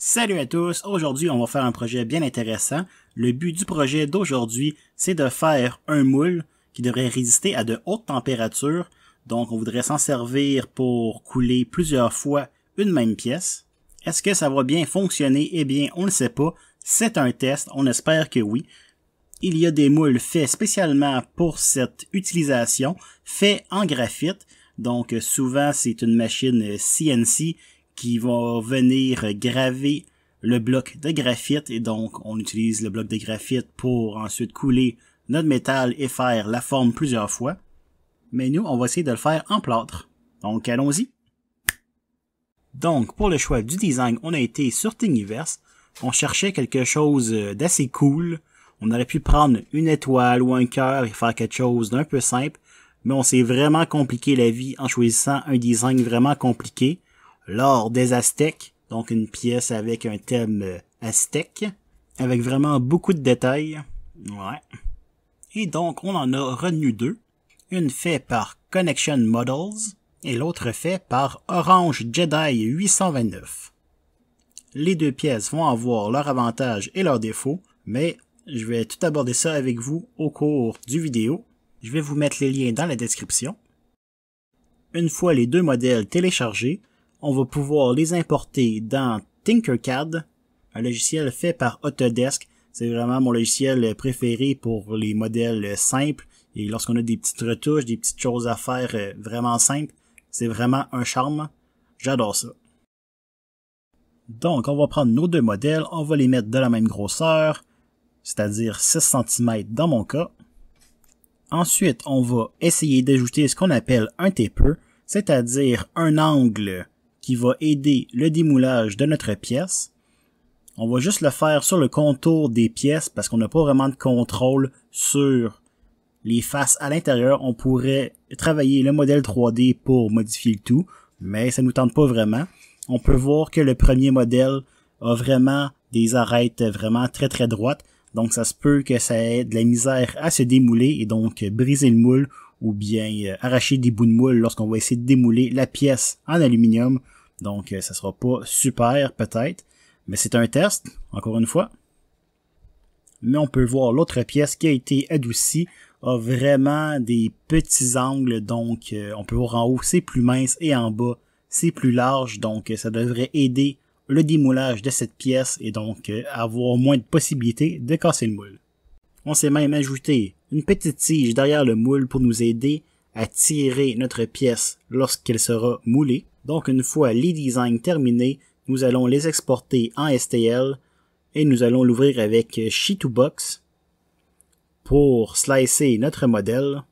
Salut à tous, aujourd'hui on va faire un projet bien intéressant. Le but du projet d'aujourd'hui, c'est de faire un moule qui devrait résister à de hautes températures. Donc on voudrait s'en servir pour couler plusieurs fois une même pièce. Est-ce que ça va bien fonctionner? Eh bien, on ne sait pas. C'est un test, on espère que oui. Il y a des moules faits spécialement pour cette utilisation, faits en graphite. Donc souvent c'est une machine CNC qui va venir graver le bloc de graphite et donc on utilise le bloc de graphite pour ensuite couler notre métal et faire la forme plusieurs fois. Mais nous, on va essayer de le faire en plâtre. Donc allons-y. Donc pour le choix du design, on a été sur Thingiverse. On cherchait quelque chose d'assez cool. On aurait pu prendre une étoile ou un cœur et faire quelque chose d'un peu simple, mais on s'est vraiment compliqué la vie en choisissant un design vraiment compliqué. L'or des Aztèques, donc une pièce avec un thème aztèque, avec vraiment beaucoup de détails. Ouais. Et donc, on en a retenu deux. Une faite par Connection Models et l'autre faite par Orange Jedi 829. Les deux pièces vont avoir leurs avantages et leurs défauts, mais je vais tout aborder ça avec vous au cours du vidéo. Je vais vous mettre les liens dans la description. Une fois les deux modèles téléchargés, on va pouvoir les importer dans Tinkercad, un logiciel fait par Autodesk. C'est vraiment mon logiciel préféré pour les modèles simples. Et lorsqu'on a des petites retouches, des petites choses à faire vraiment simples, c'est vraiment un charme. J'adore ça. Donc, on va prendre nos deux modèles, on va les mettre de la même grosseur, c'est-à-dire 6 cm dans mon cas. Ensuite, on va essayer d'ajouter ce qu'on appelle un taper, c'est-à-dire un angle qui va aider le démoulage de notre pièce. On va juste le faire sur le contour des pièces parce qu'on n'a pas vraiment de contrôle sur les faces à l'intérieur. On pourrait travailler le modèle 3D pour modifier le tout, mais ça nous tente pas vraiment. On peut voir que le premier modèle a vraiment des arêtes vraiment très droites, donc ça se peut que ça ait de la misère à se démouler et donc briser le moule ou bien arracher des bouts de moule lorsqu'on va essayer de démouler la pièce en aluminium. Donc ça sera pas super peut-être, mais c'est un test, encore une fois. Mais on peut voir l'autre pièce qui a été adoucie, a vraiment des petits angles, donc on peut voir en haut c'est plus mince et en bas c'est plus large, donc ça devrait aider le démoulage de cette pièce et donc avoir moins de possibilités de casser le moule. On s'est même ajouté une petite tige derrière le moule pour nous aider à tirer notre pièce lorsqu'elle sera moulée. Donc une fois les designs terminés, nous allons les exporter en STL et nous allons l'ouvrir avec Sheet2Box pour slicer notre modèle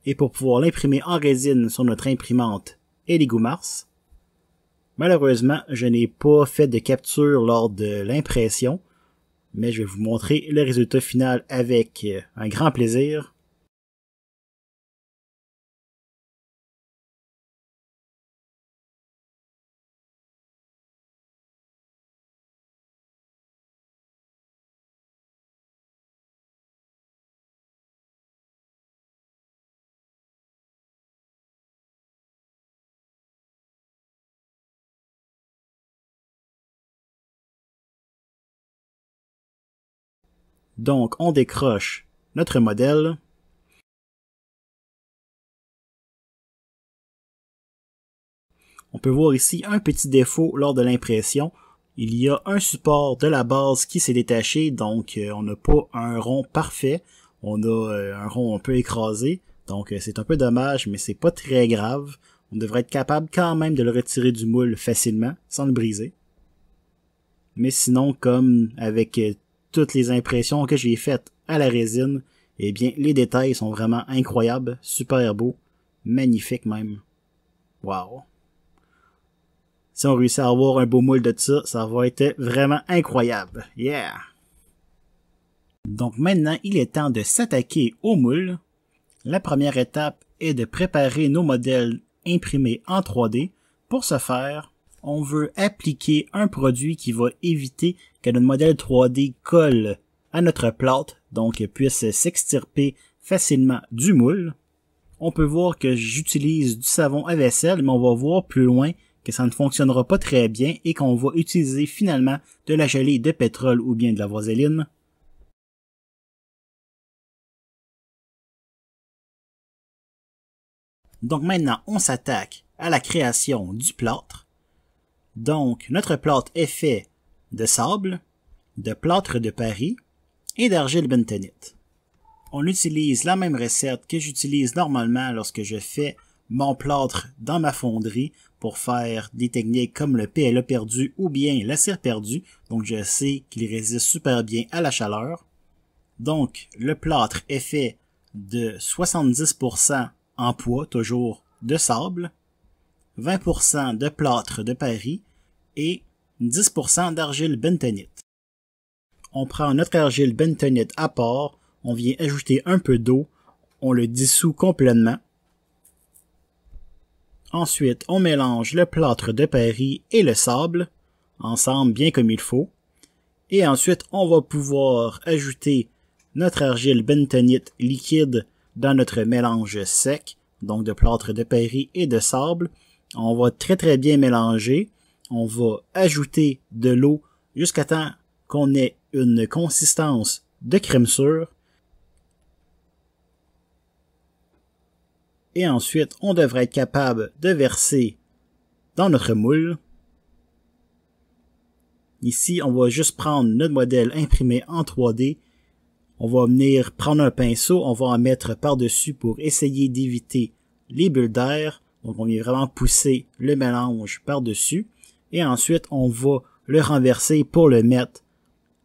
et pour pouvoir l'imprimer en résine sur notre imprimante Lego Mars. Malheureusement, je n'ai pas fait de capture lors de l'impression, mais je vais vous montrer le résultat final avec un grand plaisir. Donc, on décroche notre modèle. On peut voir ici un petit défaut lors de l'impression. Il y a un support de la base qui s'est détaché, donc on n'a pas un rond parfait. On a un rond un peu écrasé, donc c'est un peu dommage, mais c'est pas très grave. On devrait être capable quand même de le retirer du moule facilement, sans le briser. Mais sinon, comme avec toutes les impressions que j'ai faites à la résine, eh bien, les détails sont vraiment incroyables, super beaux, magnifiques même. Wow! Si on réussit à avoir un beau moule de ça, ça va être vraiment incroyable. Yeah! Donc maintenant, il est temps de s'attaquer au moule. La première étape est de préparer nos modèles imprimés en 3D. Pour ce faire, on veut appliquer un produit qui va éviter que notre modèle 3D colle à notre plâtre, donc puisse s'extirper facilement du moule. On peut voir que j'utilise du savon à vaisselle, mais on va voir plus loin que ça ne fonctionnera pas très bien et qu'on va utiliser finalement de la gelée de pétrole ou bien de la vaseline. Donc maintenant, on s'attaque à la création du plâtre. Donc, notre plâtre est fait de sable, de plâtre de Paris et d'argile bentonite. On utilise la même recette que j'utilise normalement lorsque je fais mon plâtre dans ma fonderie pour faire des techniques comme le PLA perdu ou bien la cire perdue. Donc, je sais qu'il résiste super bien à la chaleur. Donc, le plâtre est fait de 70% en poids, toujours de sable, 20% de plâtre de Paris et 10% d'argile bentonite. On prend notre argile bentonite à part, on vient ajouter un peu d'eau, on le dissout complètement. Ensuite, on mélange le plâtre de Paris et le sable, ensemble bien comme il faut. Et ensuite, on va pouvoir ajouter notre argile bentonite liquide dans notre mélange sec, donc de plâtre de Paris et de sable. On va très bien mélanger. On va ajouter de l'eau jusqu'à temps qu'on ait une consistance de crème sûre. Et ensuite, on devrait être capable de verser dans notre moule. Ici, on va juste prendre notre modèle imprimé en 3D. On va venir prendre un pinceau, on va en mettre par-dessus pour essayer d'éviter les bulles d'air. Donc, on vient vraiment pousser le mélange par-dessus. Et ensuite, on va le renverser pour le mettre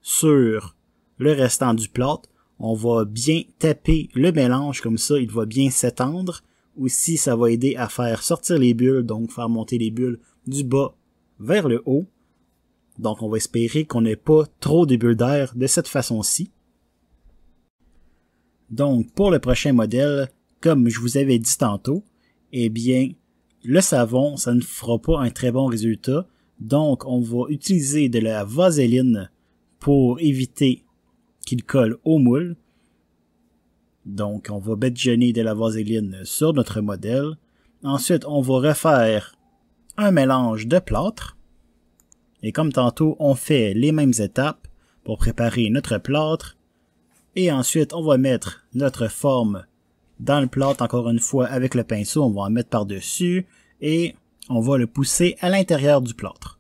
sur le restant du plâtre. On va bien taper le mélange, comme ça, il va bien s'étendre. Aussi, ça va aider à faire sortir les bulles, donc faire monter les bulles du bas vers le haut. Donc, on va espérer qu'on n'ait pas trop de bulles d'air de cette façon-ci. Donc, pour le prochain modèle, comme je vous avais dit tantôt, eh bien, le savon, ça ne fera pas un très bon résultat. Donc, on va utiliser de la vaseline pour éviter qu'il colle au moule. Donc, on va badigeonner de la vaseline sur notre modèle. Ensuite, on va refaire un mélange de plâtre. Et comme tantôt, on fait les mêmes étapes pour préparer notre plâtre. Et ensuite, on va mettre notre forme dans le plâtre, encore une fois, avec le pinceau. On va en mettre par-dessus et on va le pousser à l'intérieur du plâtre.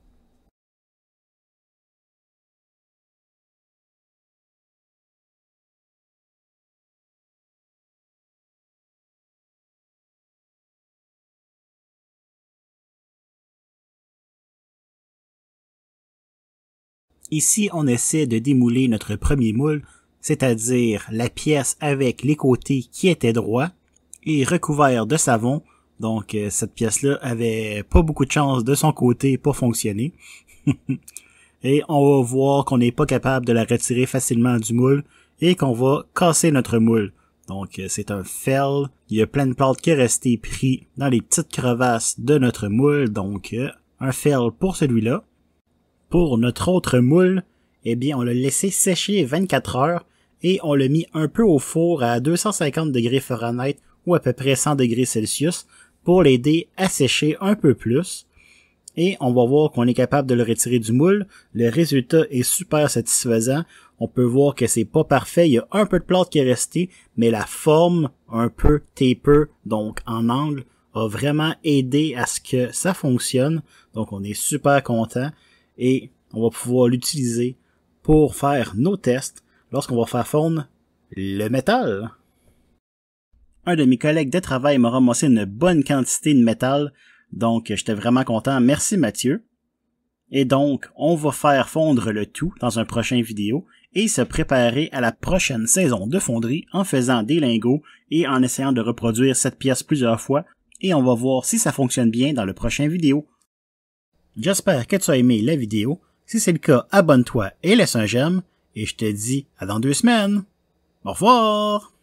Ici, on essaie de démouler notre premier moule, c'est-à-dire la pièce avec les côtés qui étaient droits et recouverts de savon. Donc, cette pièce-là avait pas beaucoup de chance de son côté pour fonctionner. Et on va voir qu'on n'est pas capable de la retirer facilement du moule et qu'on va casser notre moule. Donc, c'est un fail. Il y a plein de plâtre qui est resté pris dans les petites crevasses de notre moule. Donc, un fail pour celui-là. Pour notre autre moule, eh bien, on l'a laissé sécher 24 heures et on l'a mis un peu au four à 250 degrés Fahrenheit ou à peu près 100 degrés Celsius pour l'aider à sécher un peu plus. Et on va voir qu'on est capable de le retirer du moule. Le résultat est super satisfaisant. On peut voir que c'est pas parfait. Il y a un peu de plâtre qui est resté, mais la forme un peu taper, donc en angle, a vraiment aidé à ce que ça fonctionne. Donc on est super content. Et on va pouvoir l'utiliser pour faire nos tests lorsqu'on va faire fondre le métal. Un de mes collègues de travail m'a ramassé une bonne quantité de métal, donc j'étais vraiment content. Merci Mathieu. Et donc, on va faire fondre le tout dans un prochain vidéo et se préparer à la prochaine saison de fonderie en faisant des lingots et en essayant de reproduire cette pièce plusieurs fois et on va voir si ça fonctionne bien dans le prochain vidéo. J'espère que tu as aimé la vidéo. Si c'est le cas, abonne-toi et laisse un j'aime. Et je te dis à dans 2 semaines. Au revoir!